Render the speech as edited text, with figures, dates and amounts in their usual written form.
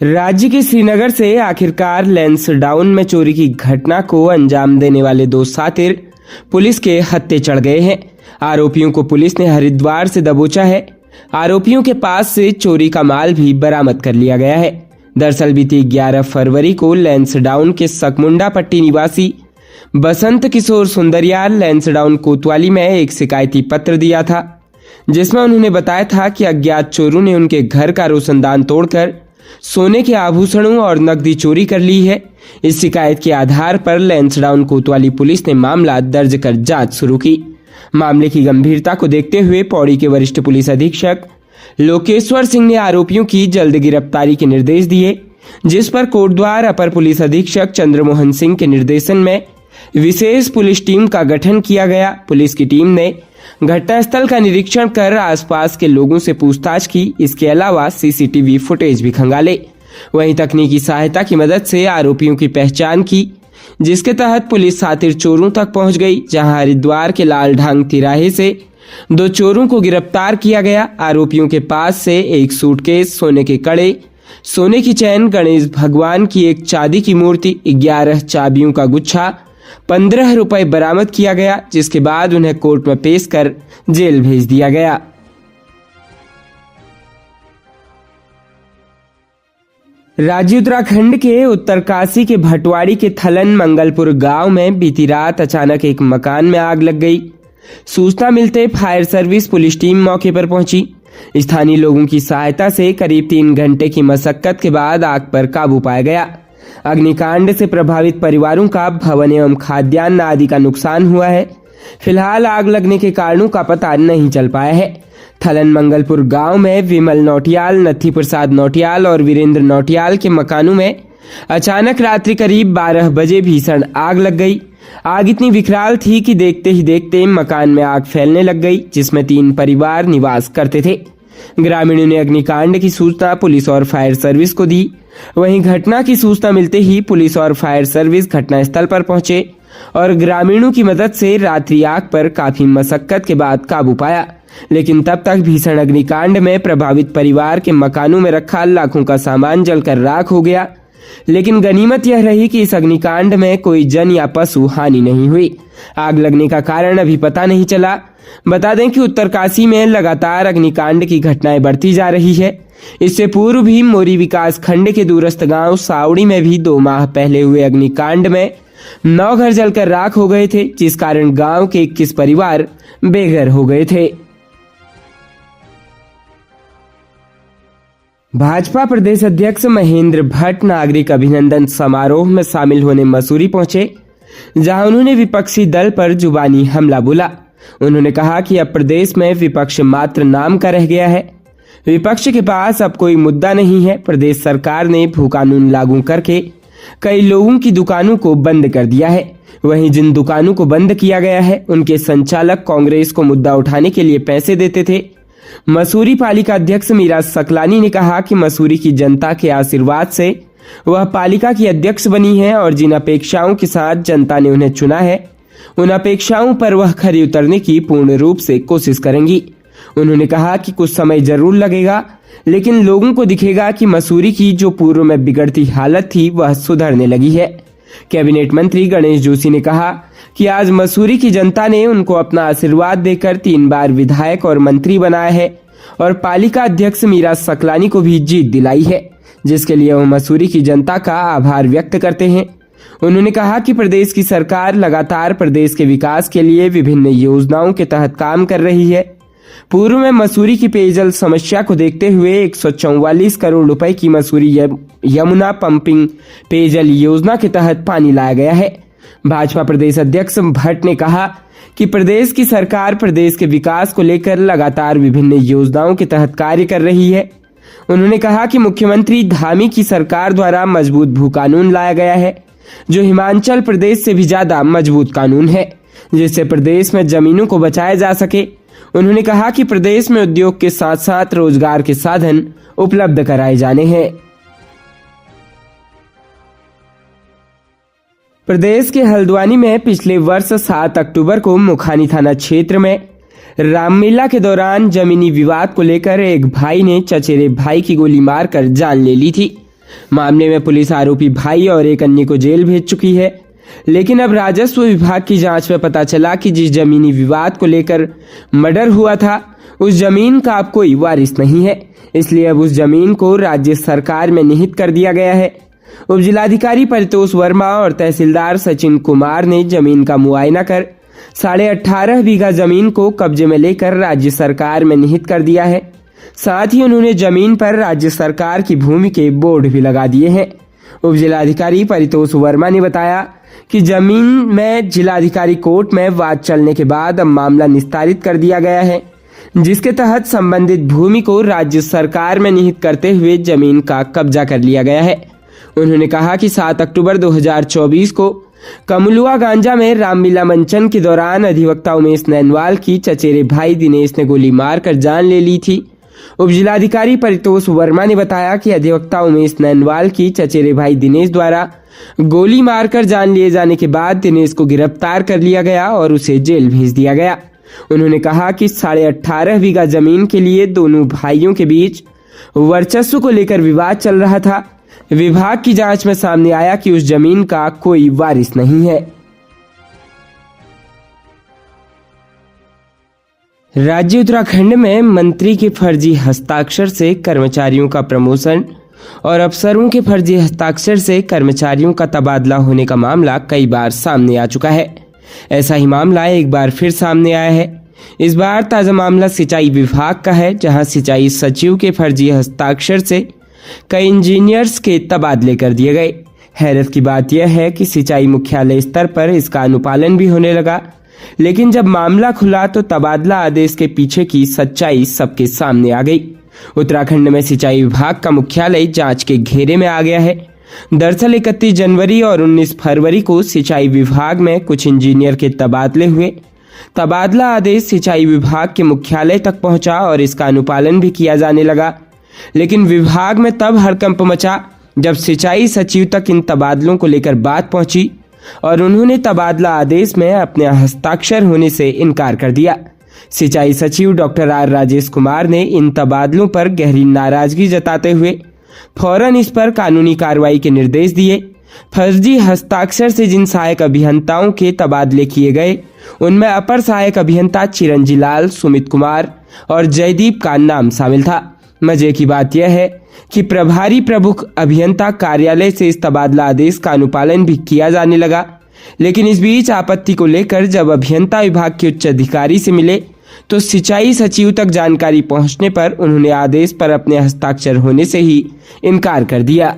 राज्य के श्रीनगर से आखिरकार लैंसडाउन में चोरी की घटना को अंजाम देने वाले दो सातिर पुलिस के हत्थे चढ़ गए हैं। आरोपियों को पुलिस ने हरिद्वार से दबोचा है। आरोपियों के पास से चोरी का माल भी बरामद कर लिया गया है। दरअसल बीती 11 फरवरी को लैंसडाउन के सकमुंडा पट्टी निवासी बसंत किशोर सुंदरियाल लैंसडाउन कोतवाली में एक शिकायती पत्र दिया था, जिसमें उन्होंने बताया था कि अज्ञात चोरों ने उनके घर का रोशनदान तोड़कर सोने के आभूषणों और नकदी चोरी कर ली है। इस शिकायत के आधार पर लैंसडाउन कोतवाली पुलिस ने मामला दर्ज कर जांच शुरू की। मामले की गंभीरता को देखते हुए पौड़ी के वरिष्ठ पुलिस अधीक्षक लोकेश्वर सिंह ने आरोपियों की जल्द गिरफ्तारी के निर्देश दिए, जिस पर कोटद्वार अपर पुलिस अधीक्षक चंद्रमोहन सिंह के निर्देशन में विशेष पुलिस टीम का गठन किया गया। पुलिस की टीम ने घटनास्थल का निरीक्षण कर आसपास के लोगों से पूछताछ की। इसके अलावा सीसीटीवी फुटेज भी खंगाले। वहीं तकनीकी सहायता की मदद से आरोपियों की पहचान की, जिसके तहत पुलिस सातिर चोरों तक पहुंच गई, जहां हरिद्वार के लालढांग तिराहे से 2 चोरों को गिरफ्तार किया गया। आरोपियों के पास से एक सूटकेस, सोने के कड़े, सोने की चैन, गणेश भगवान की एक चांदी की मूर्ति, 11 चाबियों का गुच्छा, 15 रुपए बरामद किया गया, जिसके बाद उन्हें कोर्ट में पेश कर जेल भेज दिया गया। राज्य उत्तराखंड के उत्तरकाशी के भटवाड़ी के थलन मंगलपुर गांव में बीती रात अचानक एक मकान में आग लग गई। सूचना मिलते फायर सर्विस पुलिस टीम मौके पर पहुंची। स्थानीय लोगों की सहायता से करीब 3 घंटे की मशक्कत के बाद आग पर काबू पाया गया। अग्निकांड से प्रभावित परिवारों का भवन एवं खाद्यान्न आदि का नुकसान हुआ है। फिलहाल आग लगने के कारणों का पता नहीं चल पाया है। थलन मंगलपुर गांव में विमल नौटियाल, नथी प्रसाद नौटियाल और वीरेंद्र नौटियाल के मकानों में अचानक रात्रि करीब 12 बजे भीषण आग लग गई। आग इतनी विकराल थी कि देखते ही देखते मकान में आग फैलने लग गई, जिसमें 3 परिवार निवास करते थे। ग्रामीणों ने अग्निकांड की सूचना पुलिस और फायर सर्विस को दी। वहीं घटना की सूचना मिलते ही पुलिस और फायर सर्विस घटनास्थल पर पहुंचे और ग्रामीणों की मदद से रात्रि आग पर काफी मशक्कत के बाद काबू पाया। लेकिन तब तक भीषण अग्निकांड में प्रभावित परिवार के मकानों में रखा लाखों का सामान जलकर राख हो गया। लेकिन गनीमत यह रही कि इस अग्निकांड में कोई जन या पशु हानि नहीं हुई। आग लगने का कारण अभी पता नहीं चला। बता दें कि उत्तरकाशी में लगातार अग्निकांड की घटनाएं बढ़ती जा रही है। इससे पूर्व भी मोरी विकास खंड के दूरस्थ गांव सावड़ी में भी 2 माह पहले हुए अग्निकांड में 9 घर जलकर राख हो गए थे, जिस कारण गांव के 21 परिवार बेघर हो गए थे। भाजपा प्रदेश अध्यक्ष महेंद्र भट्ट नागरिक अभिनंदन समारोह में शामिल होने मसूरी पहुंचे, जहां उन्होंने विपक्षी दल पर जुबानी हमला बोला। उन्होंने कहा कि अब प्रदेश में विपक्ष मात्र नाम का रह गया है। विपक्ष के पास अब कोई मुद्दा नहीं है। प्रदेश सरकार ने भू कानून लागू करके कई लोगों की दुकानों को बंद कर दिया है। वहीं जिन दुकानों को बंद किया गया है, उनके संचालक कांग्रेस को मुद्दा उठाने के लिए पैसे देते थे। मसूरी पालिका अध्यक्ष मीरा सकलानी ने कहा कि मसूरी की जनता के आशीर्वाद से वह पालिका की अध्यक्ष बनी है और जिन अपेक्षाओं के साथ जनता ने उन्हें चुना है, उन अपेक्षाओं पर वह खरी उतरने की पूर्ण रूप से कोशिश करेंगी। उन्होंने कहा कि कुछ समय जरूर लगेगा, लेकिन लोगों को दिखेगा कि मसूरी की जो पूर्व में बिगड़ती हालत थी वह सुधरने लगी है। कैबिनेट मंत्री गणेश जोशी ने कहा कि आज मसूरी की जनता ने उनको अपना आशीर्वाद देकर 3 बार विधायक और मंत्री बनाया है और पालिका अध्यक्ष मीरा सकलानी को भी जीत दिलाई है, जिसके लिए वह मसूरी की जनता का आभार व्यक्त करते हैं। उन्होंने कहा कि प्रदेश की सरकार लगातार प्रदेश के विकास के लिए विभिन्न योजनाओं के तहत काम कर रही है। पूर्व में मसूरी की पेयजल समस्या को देखते हुए 144 करोड़ रुपए की मसूरी यमुना पंपिंग पेयजल योजना के तहत पानी लाया गया है। भाजपा प्रदेश अध्यक्ष भट्ट ने कहा कि प्रदेश की सरकार प्रदेश के विकास को लेकर लगातार विभिन्न योजनाओं के तहत कार्य कर रही है। उन्होंने कहा कि मुख्यमंत्री धामी की सरकार द्वारा मजबूत भू कानून लाया गया है, जो हिमाचल प्रदेश से भी ज्यादा मजबूत कानून है, जिससे प्रदेश में जमीनों को बचाया जा सके। उन्होंने कहा कि प्रदेश में उद्योग के साथ साथ रोजगार के साधन उपलब्ध कराए जाने हैं। प्रदेश के हल्द्वानी में पिछले वर्ष 7 अक्टूबर को मुखानी थाना क्षेत्र में रामलीला के दौरान जमीनी विवाद को लेकर एक भाई ने चचेरे भाई की गोली मारकर जान ले ली थी। मामले में पुलिस आरोपी भाई और एक अन्य को जेल भेज चुकी है। लेकिन अब राजस्व विभाग की जांच में पता चला कि जिस जमीनी विवाद को लेकर मर्डर हुआ था उस जमीन का अब कोई वारिस नहीं है, इसलिए अब उस जमीन को राज्य सरकार में निहित कर दिया गया है। उप जिलाधिकारी परितोष वर्मा और तहसीलदार सचिन कुमार ने जमीन का मुआयना कर 18.5 बीघा जमीन को कब्जे में लेकर राज्य सरकार में निहित कर दिया है। साथ ही उन्होंने जमीन पर राज्य सरकार की भूमि के बोर्ड भी लगा दिए हैं। उप जिलाधिकारी परितोष वर्मा ने बताया कि जमीन में जिलाधिकारी कोर्ट में वाद चलने के बाद अब मामला निस्तारित कर दिया गया है, जिसके तहत संबंधित भूमि को राज्य सरकार में निहित करते हुए जमीन का कब्जा कर लिया गया है। उन्होंने कहा कि 7 अक्टूबर 2024 को कमुलुआ गांजा में रामलीला मंचन के दौरान अधिवक्ता उमेश नैनवाल की चचेरे भाई दिनेश ने गोली मारकर जान ले ली थी। उप जिलाधिकारी परितोष वर्मा ने बताया कि अधिवक्ता उमेश नैनवाल की चचेरे भाई दिनेश द्वारा गोली मारकर जान लिए जाने के बाद दिनेश को गिरफ्तार कर लिया गया और उसे जेल भेज दिया गया। उन्होंने कहा कि 18.5 बीघा जमीन के लिए दोनों भाइयों के बीच वर्चस्व को लेकर विवाद चल रहा था। विभाग की जांच में सामने आया कि उस जमीन का कोई वारिस नहीं है। राज्य उत्तराखंड में मंत्री के फर्जी हस्ताक्षर से कर्मचारियों का प्रमोशन और अफसरों के फर्जी हस्ताक्षर से कर्मचारियों का तबादला होने का मामला कई बार सामने आ चुका है। ऐसा ही मामला एक बार फिर सामने आया है। इस बार ताज़ा मामला सिंचाई विभाग का है, जहां सिंचाई सचिव के फर्जी हस्ताक्षर से कई इंजीनियर्स के तबादले कर दिए गए। हैरत की बात यह है कि सिंचाई मुख्यालय स्तर पर इसका अनुपालन भी होने लगा, लेकिन जब मामला खुला तो तबादला आदेश के पीछे की सच्चाई सबके सामने आ गई। उत्तराखंड में सिंचाई विभाग का मुख्यालय जांच के घेरे में आ गया है। दरअसल 31 जनवरी और 19 फरवरी को सिंचाई विभाग में कुछ इंजीनियर के तबादले हुए। तबादला आदेश सिंचाई विभाग के मुख्यालय तक पहुंचा और इसका अनुपालन भी किया जाने लगा, लेकिन विभाग में तब हड़कंप मचा जब सिंचाई सचिव तक इन तबादलों को लेकर बात पहुंची और उन्होंने तबादला आदेश में अपने हस्ताक्षर होने से इनकार कर दिया। सिंचाई सचिव डॉक्टर आर राजेश कुमार ने इन तबादलों पर गहरी नाराजगी जताते हुए फौरन इस पर कानूनी कार्रवाई के निर्देश दिए। फर्जी हस्ताक्षर से जिन सहायक अभियंताओं के तबादले किए गए उनमें अपर सहायक अभियंता चिरंजी लाल, सुमित कुमार और जयदीप का नाम शामिल था। मजे की बात यह है कि प्रभारी प्रमुख अभियंता कार्यालय से इस तबादला आदेश का अनुपालन भी किया जाने लगा, लेकिन इस बीच आपत्ति को लेकर जब अभियंता विभाग के उच्च अधिकारी से मिले तो सिंचाई सचिव तक जानकारी पहुंचने पर उन्होंने आदेश पर अपने हस्ताक्षर होने से ही इनकार कर दिया।